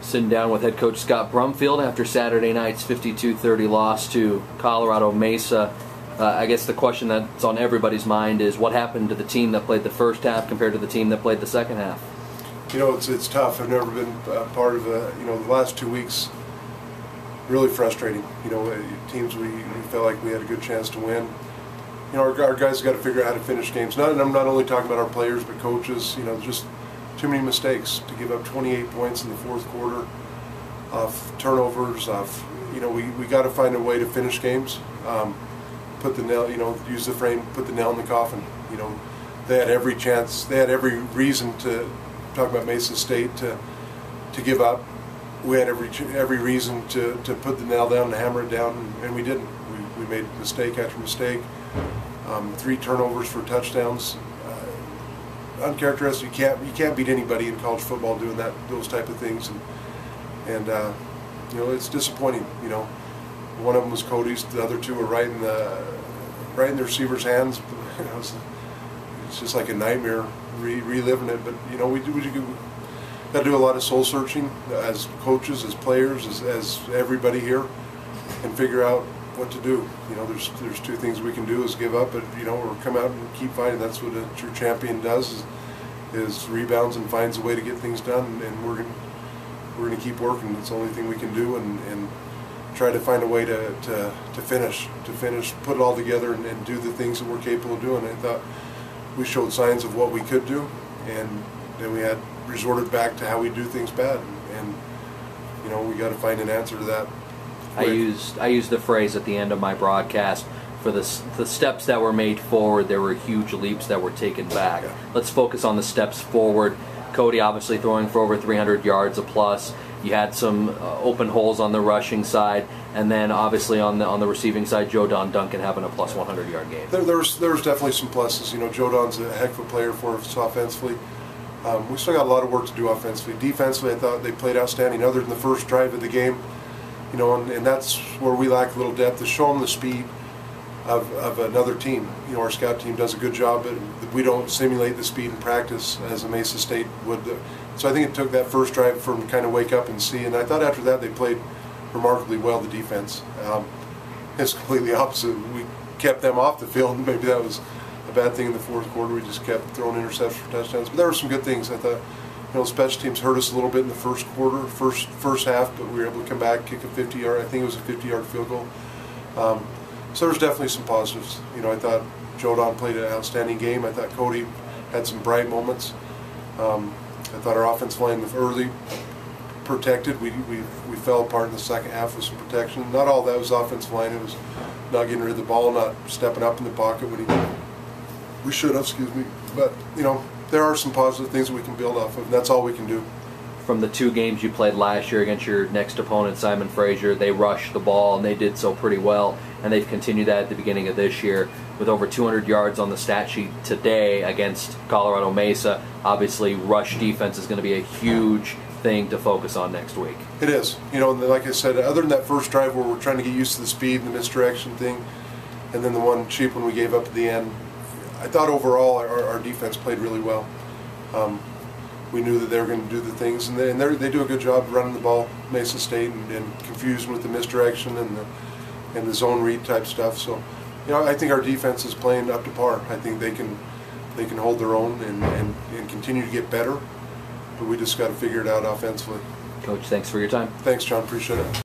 Sitting down with head coach Scott Brumfield after Saturday night's 52-30 loss to Colorado Mesa. I guess the question that's on everybody's mind is what happened to the team that played the first half compared to the team that played the second half? You know, it's tough. I've never been part of the last 2 weeks. Really frustrating. You know, teams we felt like we had a good chance to win. You know, our guys got to figure out how to finish games. And I'm not only talking about our players, but coaches. You know, just too many mistakes to give up 28 points in the fourth quarter, of turnovers. We got to find a way to finish games. Put the nail. Use the frame. Put the nail in the coffin. You know, they had every chance. They had every reason to talk about Mesa State to give up. We had every reason to put the nail down and hammer it down, and we didn't. We made mistake after mistake. 3 turnovers for touchdowns. Uncharacteristic. You can't beat anybody in college football doing those type of things, and it's disappointing. You know, one of them was Cody's. The other 2 were right in the receiver's hands. It's just like a nightmare reliving it. But we got to do a lot of soul searching as coaches, as players, as everybody here, and figure out what to do. There's 2 things we can do: is give up, but or come out and keep fighting. That's what a true champion does: is rebounds and finds a way to get things done. And we're going to keep working. It's the only thing we can do, and try to find a way to finish, put it all together, and do the things that we're capable of doing. I thought we showed signs of what we could do, and then we had resorted back to how we do things bad, and we got to find an answer to that. I used the phrase at the end of my broadcast, for the steps that were made forward, there were huge leaps that were taken back. Yeah. Let's focus on the steps forward. Cody obviously throwing for over 300 yards a plus. You had some open holes on the rushing side, and then obviously on the receiving side, Joe Duncan having a plus 100-yard game. There was definitely some pluses. Joe Don's a heck of a player for us offensively. We still got a lot of work to do offensively. Defensively, I thought they played outstanding, other than the first drive of the game. And that's where we lack a little depth, to show them the speed of another team. Our scout team does a good job, but we don't simulate the speed in practice as a Mesa State would. So I think it took that first drive for them to kind of wake up and see. And I thought after that they played remarkably well, the defense. It's completely opposite. We kept them off the field. Maybe that was a bad thing in the fourth quarter. We just kept throwing interceptions for touchdowns. But there were some good things. I thought, special teams hurt us a little bit in the first quarter, first half, but we were able to come back, kick a 50-yard. I think it was a 50-yard field goal. So there's definitely some positives. I thought Joe Don played an outstanding game. I thought Cody had some bright moments. I thought our offensive line was early protected. We fell apart in the second half with some protection. Not all that was offensive line. It was not getting rid of the ball, not stepping up in the pocket when we should have. Excuse me. But there are some positive things that we can build off of, and that's all we can do. From the 2 games you played last year against your next opponent, Simon Fraser, they rushed the ball, and they did so pretty well, and they've continued that at the beginning of this year with over 200 yards on the stat sheet today against Colorado Mesa. Obviously, rush defense is going to be a huge thing to focus on next week. It is. Like I said, other than that first drive where we're trying to get used to the speed and the misdirection thing, and then the one cheap one we gave up at the end, I thought overall our defense played really well. We knew that they were going to do the things, and they do a good job running the ball, Mesa State, and confusing with the misdirection and the zone read type stuff. So, I think our defense is playing up to par. I think they can hold their own and continue to get better, but we just got to figure it out offensively. Coach, thanks for your time. Thanks, John. Appreciate it.